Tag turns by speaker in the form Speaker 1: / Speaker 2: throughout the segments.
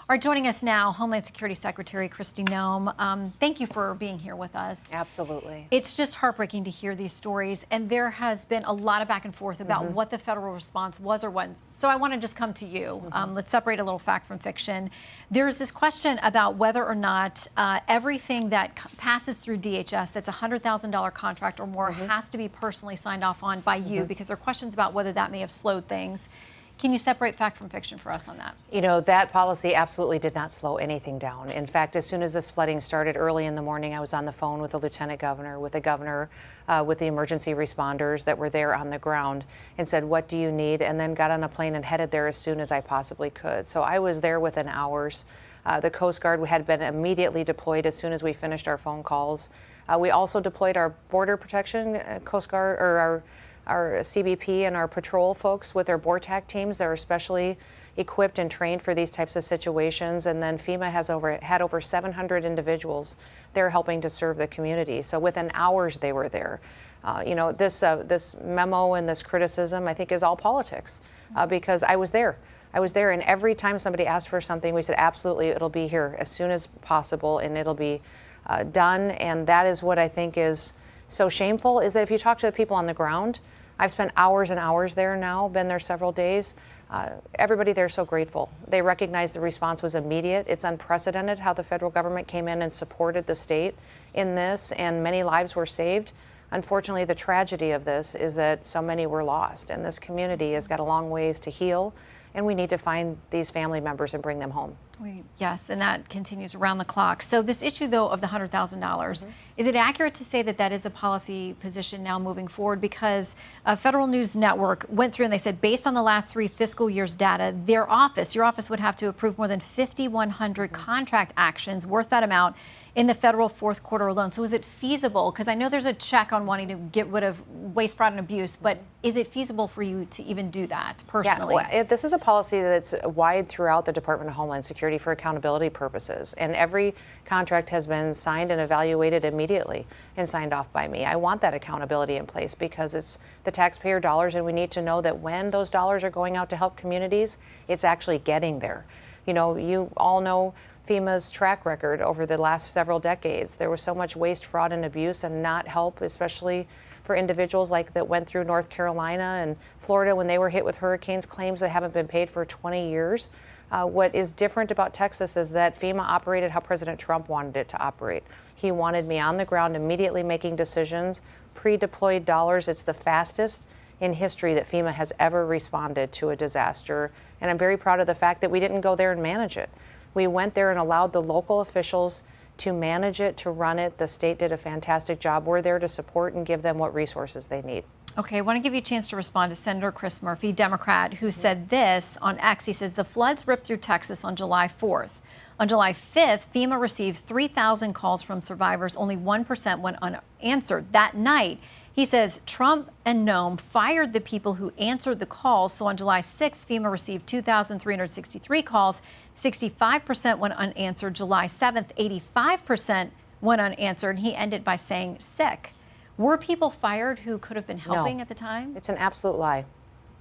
Speaker 1: All right, joining us now, Homeland Security Secretary Kristi Noem. Thank you for being here with us.
Speaker 2: Absolutely.
Speaker 1: It's just heartbreaking to hear these stories, and there has been a lot of back and forth about what the federal response was or wasn't. So I want to just come to you. Let's separate a little fact from fiction. There's this question about whether or not everything that passes through DHS that's a $100,000 contract or more has to be personally signed off on by you, because there are questions about whether that may have slowed things. Can you separate fact from fiction for us on that?
Speaker 2: You know, that policy absolutely did not slow anything down. In fact, as soon as this flooding started early in the morning, I was on the phone with the lieutenant governor, with the governor, with the emergency responders that were there on the ground, and said, what do you need? And then got on a plane and headed there as soon as I possibly could. So I was there within hours. The Coast Guard had been immediately deployed as soon as we finished our phone calls. We also deployed our border protection Coast Guard, or our CBP and our patrol folks with their BORTAC teams that are specially equipped and trained for these types of situations. And then FEMA had over 700 individuals there helping to serve the community. So within hours they were there. You know, this memo and this criticism, I think, is all politics, because I was there. I was there, and every time somebody asked for something, we said, absolutely, it'll be here as soon as possible, and it'll be done. And that is what I think is so shameful, is that if you talk to the people on the ground, I've spent hours and hours there now, been there several days. Everybody there is so grateful. They recognize the response was immediate. It's unprecedented how the federal government came in and supported the state in this, and many lives were saved. Unfortunately, the tragedy of this is that so many were lost, and this community has got a long ways to heal, and we need to find these family members and bring them home.
Speaker 1: Yes, and that continues around the clock. So this issue, though, of the $100,000, is it accurate to say that that is a policy position now moving forward? Because a Federal News Network went through and they said, based on the last 3 fiscal years' data, your office would have to approve more than 5,100 contract actions worth that amount in the federal fourth quarter alone. So is it feasible? Because I know there's a check on wanting to get rid of waste, fraud, and abuse, but is it feasible for you to even do that personally?
Speaker 2: Yeah, well, this is a policy that's wide throughout the Department of Homeland Security for accountability purposes, and every contract has been signed and evaluated immediately and signed off by me. I want that accountability in place because it's the taxpayer dollars, and we need to know that when those dollars are going out to help communities, it's actually getting there. You know, you all know FEMA's track record over the last several decades. There was so much waste, fraud, and abuse, and not help, especially for individuals like that went through North Carolina and Florida when they were hit with hurricanes, claims that haven't been paid for 20 years. What is different about Texas is that FEMA operated how President Trump wanted it to operate. He wanted me on the ground immediately making decisions, pre-deployed dollars. It's the fastest in history that FEMA has ever responded to a disaster. And I'm very proud of the fact that we didn't go there and manage it. We went there and allowed the local officials to manage it, to run it. The state did a fantastic job. We're there to support and give them what resources they need.
Speaker 1: Okay, I want to give you a chance to respond to Senator Chris Murphy, Democrat, who said this on X. He says, the floods ripped through Texas on July 4th. On July 5th, FEMA received 3,000 calls from survivors. Only 1% went unanswered. That night, he says Trump and Noem fired the people who answered the calls. So on July 6th, FEMA received 2,363 calls. 65% went unanswered. July 7th, 85% went unanswered. He ended by saying sick. Were people fired who could have been helping at the time?
Speaker 2: It's an absolute lie.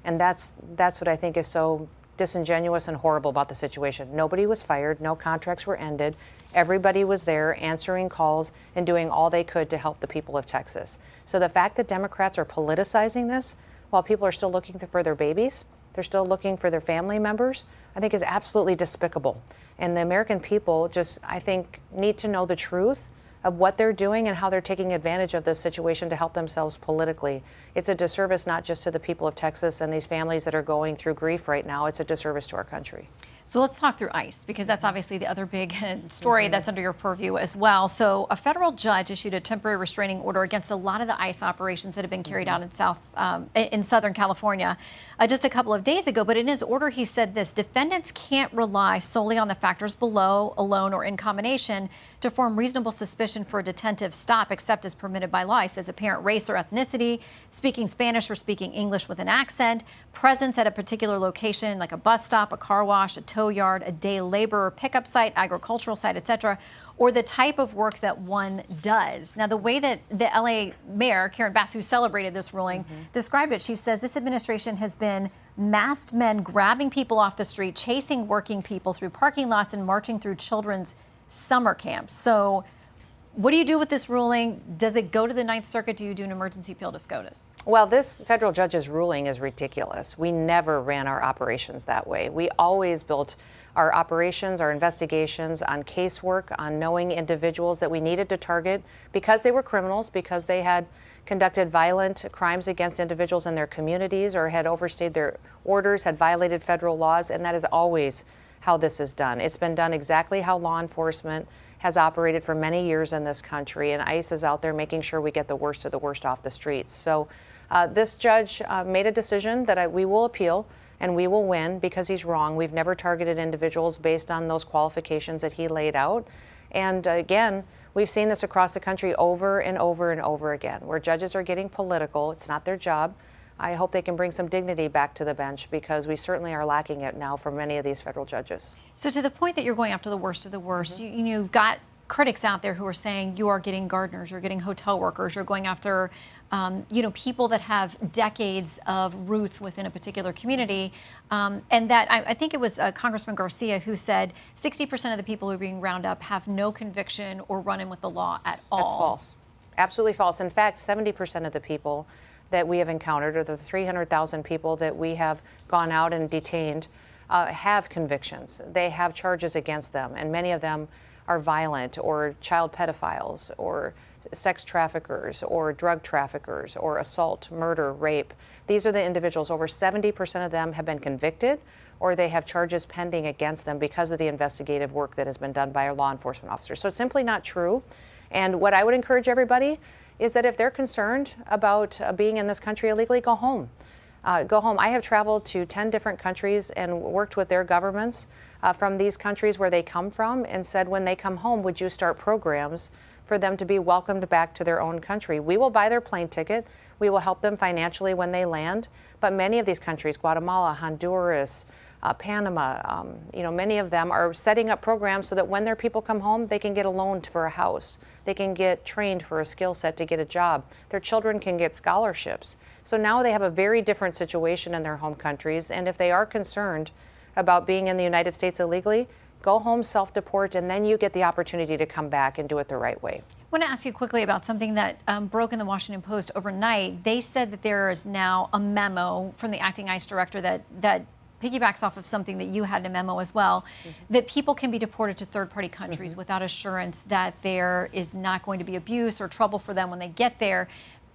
Speaker 2: And that's what I think is so disingenuous and horrible about the situation. Nobody was fired. No contracts were ended. Everybody was there answering calls and doing all they could to help the people of Texas. So the fact that Democrats are politicizing this while people are still looking for their babies, they're still looking for their family members, I think is absolutely despicable. And the American people just, I think, need to know the truth of what they're doing and how they're taking advantage of this situation to help themselves politically. It's a disservice not just to the people of Texas and these families that are going through grief right now, it's a disservice to our country.
Speaker 1: So let's talk through ICE, because that's obviously the other big story that's under your purview as well. So a federal judge issued a temporary restraining order against a lot of the ICE operations that have been carried out in Southern California just a couple of days ago. But in his order, he said this: defendants can't rely solely on the factors below, alone, or in combination to form reasonable suspicion justification for a detentive stop except as permitted by law. He says apparent race or ethnicity, speaking Spanish or speaking English with an accent, presence at a particular location like a bus stop, a car wash, a tow yard, a day laborer pickup site, agricultural site, etc., or the type of work that one does. Now, the way that the LA mayor, Karen Bass, who celebrated this ruling, described it, she says this administration has been masked men grabbing people off the street, chasing working people through parking lots and marching through children's summer camps. So what do you do with this ruling? Does it go to the Ninth Circuit? Do you do an emergency appeal to SCOTUS? Well,
Speaker 2: this federal judge's ruling is ridiculous. We never ran our operations that way. We always built our operations, our investigations on casework, on knowing individuals that we needed to target because they were criminals, because they had conducted violent crimes against individuals in their communities or had overstayed their orders, had violated federal laws, and that is always how this is done. It's been done exactly how law enforcement has operated for many years in this country, and ICE is out there making sure we get the worst of the worst off the streets. So this judge made a decision that we will appeal, and we will win because he's wrong. We've never targeted individuals based on those qualifications that he laid out. And again, we've seen this across the country over and over and over again, where judges are getting political. It's not their job. I hope they can bring some dignity back to the bench because we certainly are lacking it now for many of these federal judges.
Speaker 1: So to the point that you're going after the worst of the worst, you've got critics out there who are saying you are getting gardeners, you're getting hotel workers, you're going after people that have decades of roots within a particular community. And that I think it was Congressman Garcia who said 60% of the people who are being rounded up have no conviction or run in with the law at all.
Speaker 2: That's false. Absolutely false. In fact, 70% of the people that we have encountered, or the 300,000 people that we have gone out and detained, have convictions. They have charges against them, and many of them are violent or child pedophiles or sex traffickers or drug traffickers or assault, murder, rape. These are the individuals. Over 70% of them have been convicted or they have charges pending against them because of the investigative work that has been done by our law enforcement officers. So it's simply not true. And what I would encourage everybody is that if they're concerned about being in this country illegally, go home. Go home. I have traveled to 10 different countries and worked with their governments from these countries where they come from and said, when they come home, would you start programs for them to be welcomed back to their own country? We will buy their plane ticket. We will help them financially when they land. But many of these countries, Guatemala, Honduras, Panama, many of them are setting up programs so that when their people come home, they can get a loan for a house. They can get trained for a skill set to get a job. Their children can get scholarships. So now they have a very different situation in their home countries. And if they are concerned about being in the United States illegally, go home, self-deport, and then you get the opportunity to come back and do it the right way.
Speaker 1: I want to ask you quickly about something that broke in the Washington Post overnight. They said that there is now a memo from the acting ICE director that piggybacks off of something that you had in a memo as well, that people can be deported to third-party countries without assurance that there is not going to be abuse or trouble for them when they get there.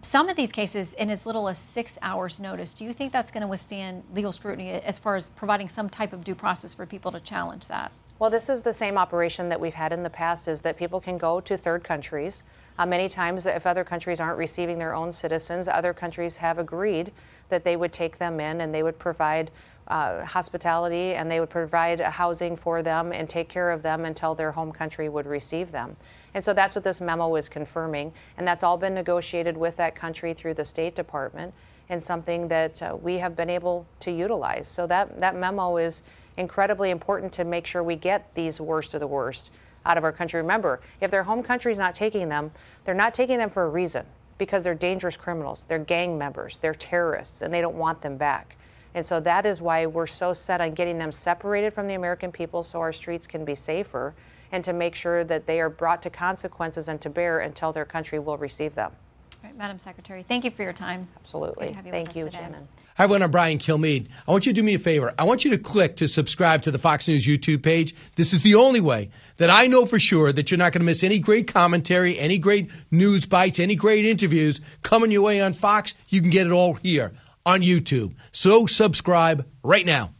Speaker 1: Some of these cases in as little as 6 hours notice. Do you think that's going to withstand legal scrutiny as far as providing some type of due process for people to challenge that?
Speaker 2: Well, this is the same operation that we've had in the past, is that people can go to third countries. Many times, if other countries aren't receiving their own citizens, other countries have agreed that they would take them in and they would provide hospitality and they would provide housing for them and take care of them until their home country would receive them. And so that's what this memo is confirming. And that's all been negotiated with that country through the State Department and something that we have been able to utilize. So that memo is incredibly important to make sure we get these worst of the worst out of our country. Remember, if their home country is not taking them, they're not taking them for a reason, because they're dangerous criminals, they're gang members, they're terrorists, and they don't want them back. And so that is why we're so set on getting them separated from the American people so our streets can be safer, and to make sure that they are brought to consequences and to bear until their country will receive them.
Speaker 1: All right, Madam Secretary, thank you for your time.
Speaker 2: Absolutely. Thank you, Shannon.
Speaker 3: Hi, everyone. I'm Brian Kilmeade. I want you to do me a favor. I want you to click to subscribe to the Fox News YouTube page. This is the only way that I know for sure that you're not going to miss any great commentary, any great news bites, any great interviews coming your way on Fox. You can get it all here on YouTube. So subscribe right now.